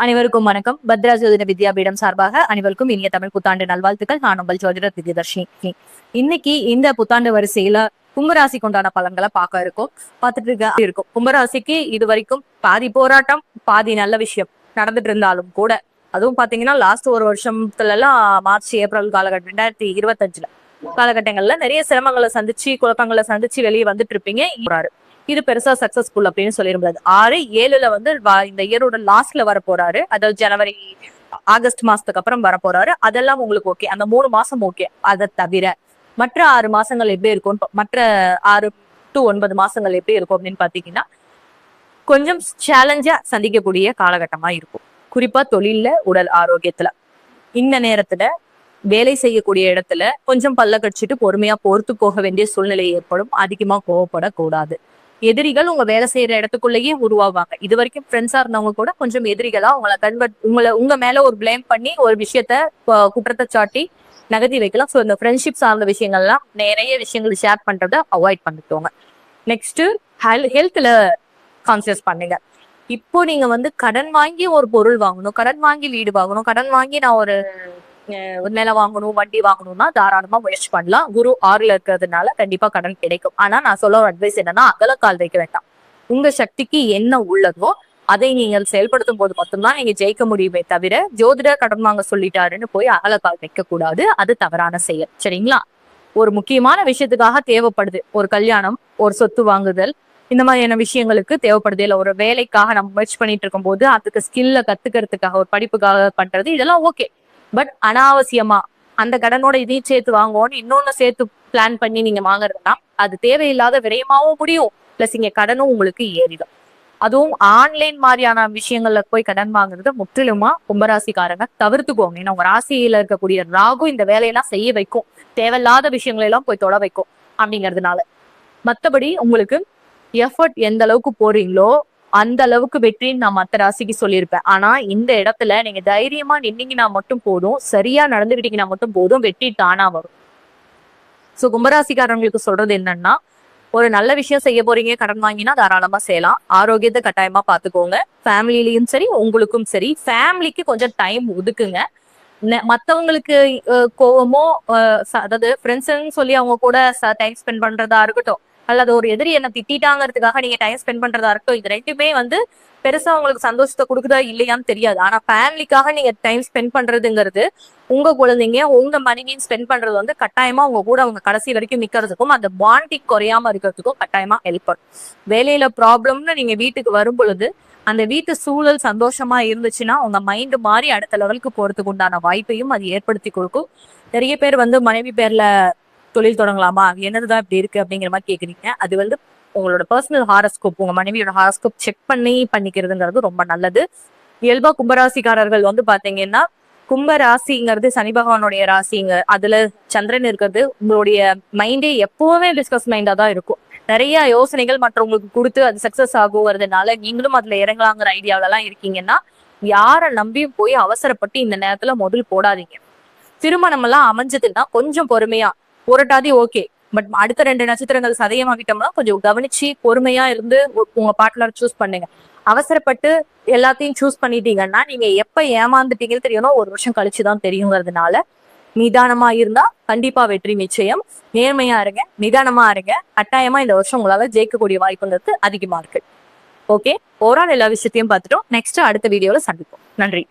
அனைவருக்கும் வணக்கம். பத்ரா ஜோதிட வித்யாபீடம் சார்பாக அனைவருக்கும் இனிய தமிழ் புத்தாண்டு நல்வாழ்த்துக்கள். நான் உங்கள் ஜோதிடர் திவ்யதர்ஷினி. இன்னைக்கு இந்த புத்தாண்டு வரிசையில கும்பராசிக்கு உண்டான பலன்களை பார்க்க பார்த்துட்டு இருக்கும். கும்பராசிக்கு இது வரைக்கும் பாதி போராட்டம், பாதி நல்ல விஷயம் நடந்துட்டு இருந்தாலும் கூட, அதுவும் பாத்தீங்கன்னா லாஸ்ட் ஒரு வருஷத்துல எல்லாம் மார்ச் ஏப்ரல் காலகட்டம் 2025 காலகட்டங்கள்ல நிறைய சிரமங்களை சந்திச்சு, குழப்பங்களை சந்திச்சு வெளியே வந்துட்டு இருப்பீங்க. இது பெருசா சக்சஸ்ஃபுல் அப்படின்னு சொல்லிட முடியாது. 6-7 வந்து இந்த இயரோட லாஸ்ட்ல வர போறாரு. அதாவது ஜனவரி ஆகஸ்ட் மாசத்துக்கு அப்புறம் வர போறாரு. அதெல்லாம் உங்களுக்கு ஓகே. அந்த 3 மாசம் ஓகே. அதை தவிர மற்ற 6 மாசங்கள் எப்படி இருக்கும், மற்ற 6 to 9 மாசங்கள் எப்படி இருக்கும் அப்படின்னு பாத்தீங்கன்னா கொஞ்சம் சேலஞ்சா சந்திக்கக்கூடிய காலகட்டமா இருக்கும். குறிப்பா தொழில்ல, உடல் ஆரோக்கியத்துல. இந்த நேரத்துல வேலை செய்யக்கூடிய இடத்துல கொஞ்சம் பல்ல கடிச்சிட்டு பொறுமையா பொறுத்து போக வேண்டிய சூழ்நிலை ஏற்படும். அதிகமா கோவப்படக்கூடாது. எதிரிகள் உங்க வேலை செய்யற இடத்துக்குள்ளேயே உருவாவாங்க. இது வரைக்கும் ஃப்ரெண்ட்ஸா இருந்தவங்க கூட கொஞ்சம் எதிரிகளா உங்க மேல ஒரு பிளேம் பண்ணி ஒரு விஷயத்த குற்றத்தை சாட்டி நகர்த்தி வைக்கலாம். ஸோ இந்த ஃப்ரெண்ட்ஷிப் சார்ந்த விஷயங்கள்லாம் நிறைய விஷயங்கள் ஷேர் பண்றதை அவாய்ட் பண்ணிக்கோங்க. நெக்ஸ்ட் ஹெல்த்ல கான்சியஸ் பண்ணுங்க. இப்போ நீங்க வந்து கடன் வாங்கி ஒரு பொருள் வாங்கணும், கடன் வாங்கி வீடு வாங்கணும், கடன் வாங்கி நான் ஒரு நிலம் வாங்கணும், வண்டி வாங்கணும்னா தாராளமா முயற்சி பண்ணலாம். குரு 6ல இருக்கிறதுனால கண்டிப்பா கடன் கிடைக்கும். ஆனா நான் சொல்ல ஒரு அட்வைஸ் என்னன்னா, அகலக்கால் வைக்க வேண்டாம். உங்க சக்திக்கு என்ன உள்ளதோ அதை நீங்கள் செயல்படுத்தும் போது மட்டும்தான் நீங்க ஜெயிக்க முடியுமே தவிர, ஜோதிடர் கடன் வாங்க சொல்லிட்டாருன்னு போய் அகலக்கால் வைக்க கூடாது. அது தவறான செயல். சரிங்களா? ஒரு முக்கியமான விஷயத்துக்காக தேவைப்படுது. ஒரு கல்யாணம், ஒரு சொத்து வாங்குதல், இந்த மாதிரியான விஷயங்களுக்கு தேவைப்படுது. இல்ல ஒரு வேலைக்காக நம்ம முயற்சி பண்ணிட்டு இருக்கும் போது அதுக்கு ஸ்கில்ல கத்துக்கிறதுக்காக, ஒரு படிப்புக்காக பண்றது, இதெல்லாம் ஓகே. பட் அனாவசியமா அந்த கடனோட இதையும் சேர்த்து வாங்குவோம்னு இன்னொன்னு சேர்த்து பிளான் பண்ணி நீங்க வாங்குறதுனா அது தேவையில்லாத விரயமாவும் முடியும். பிளஸ் இங்க கடனும் உங்களுக்கு ஏறிடும். அதுவும் ஆன்லைன் மாதிரியான விஷயங்கள்ல போய் கடன் வாங்குறது முற்றிலுமா கும்பராசிக்காரங்க தவிர்த்துக்கோங்க. ஏன்னா உங்க ராசியில இருக்கக்கூடிய ராகு இந்த வேலையெல்லாம் செய்ய வைக்கும். தேவையில்லாத விஷயங்களை எல்லாம் போய் தொட வைக்கும் அப்படிங்கிறதுனால. மற்றபடி உங்களுக்கு எஃபர்ட் எந்த அளவுக்கு போறீங்களோ அந்த அளவுக்கு வெற்றின்னு நான் மற்ற ராசிக்கு சொல்லியிருப்பேன். ஆனா இந்த இடத்துல நீங்க தைரியமா நின்னீங்கன்னா மட்டும் போதும், சரியா நடந்துகிட்டீங்கன்னா மட்டும் போதும், வெற்றி தானா வரும். சோ கும்பராசிக்காரங்களுக்கு சொல்றது என்னன்னா, ஒரு நல்ல விஷயம் செய்ய போறீங்க, கடன் வாங்கினா தாராளமா செய்யலாம். ஆரோக்கியத்தை கட்டாயமா பாத்துக்கோங்க. ஃபேமிலிலையும் சரி, உங்களுக்கும் சரி. ஃபேமிலிக்கு கொஞ்சம் டைம் ஒதுக்குங்க. மத்தவங்களுக்கு கோவமோ அதாவது ஃப்ரெண்ட்ஸ்ன்னு சொல்லி அவங்க கூட டைம் ஸ்பெண்ட் பண்றதா இருக்கட்டும், அல்லது ஒரு எதிரி என்ன திட்டாங்கிறதுக்காக நீங்க டைம் ஸ்பெண்ட் பண்றதா இருக்கட்டும், இது ரெண்டுமே வந்து பெருசா உங்களுக்கு சந்தோஷத்தை கொடுக்குதா இல்லையான்னு தெரியாது. ஆனா ஃபேமிலிக்காக நீங்க டைம் ஸ்பெண்ட் பண்றதுங்கிறது, உங்க குழந்தைங்க உங்க மனைவியும் ஸ்பெண்ட் பண்றது வந்து கட்டாயமா உங்க கூட அவங்க கடைசி வரைக்கும் நிக்கிறதுக்கும் அந்த பாண்டிங் குறையாம இருக்கிறதுக்கும் கட்டாயமா ஹெல்ப் பண்ணும். வேலையில ப்ராப்ளம்னு நீங்க வீட்டுக்கு வரும் பொழுது அந்த வீட்டு சூழல் சந்தோஷமா இருந்துச்சுன்னா உங்க மைண்ட் மாறி அடுத்த லெவலுக்கு போறதுக்கு உண்டான வாய்ப்பையும் அது ஏற்படுத்தி கொடுக்கும். நிறைய பேர் வந்து மனைவி பேர்ல தொழில் தொடங்கலாமா, என்னதுதான் இப்படி இருக்கு அப்படிங்கிற மாதிரி கேக்குறீங்க. அது வந்து உங்களோட பர்சனல் ஹாரஸ்கோப், உங்க மனைவியோட ஹாரஸ்கோப் செக் பண்ணிக்கிறதுங்கிறது ரொம்ப நல்லது. இயல்பா கும்பராசிக்காரர்கள் வந்து பாத்தீங்கன்னா, கும்ப ராசிங்கிறது சனி பகவானுடைய ராசிங்க. அதுல சந்திரன் இருக்கிறது. உங்களுடைய மைண்டே எப்பவுமே டிஸ்கஸ் மைண்டா தான் இருக்கும். நிறைய யோசனைகள் மற்றவங்களுக்கு கொடுத்து அது சக்சஸ் ஆகுங்கிறதுனால நீங்களும் அதுல இறங்கலாங்கிற ஐடியாவில எல்லாம் இருக்கீங்கன்னா, யாரை நம்பியும் போய் அவசரப்பட்டு இந்த நேரத்துல முதல் போடாதீங்க. திருமணம் எல்லாம் அமைஞ்சதுன்னா கொஞ்சம் பொறுமையா புரட்டாதி ஓகே. பட் அடுத்த 2 நட்சத்திரங்கள் சதயமாகிட்டோம்னா கொஞ்சம் கவனிச்சு பொறுமையா இருந்து உங்க பார்ட்னர் சூஸ் பண்ணுங்க. அவசரப்பட்டு எல்லாத்தையும் சூஸ் பண்ணிட்டீங்கன்னா நீங்க எப்ப ஏமாந்துட்டீங்கன்னு தெரியணும், ஒரு வருஷம் கழிச்சுதான் தெரியுங்கிறதுனால நிதானமா இருந்தா கண்டிப்பா வெற்றி நிச்சயம். நேர்மையா இருங்க, நிதானமா இருங்க. கட்டாயமா இந்த வருஷம் உங்களால ஜெயிக்கக்கூடிய வாய்ப்புங்கிறது அதிகமா இருக்கு. ஓகே, ஓவரால் எல்லா விஷயத்தையும் பார்த்துட்டோம். நெக்ஸ்ட் அடுத்த வீடியோல சந்திப்போம். நன்றி.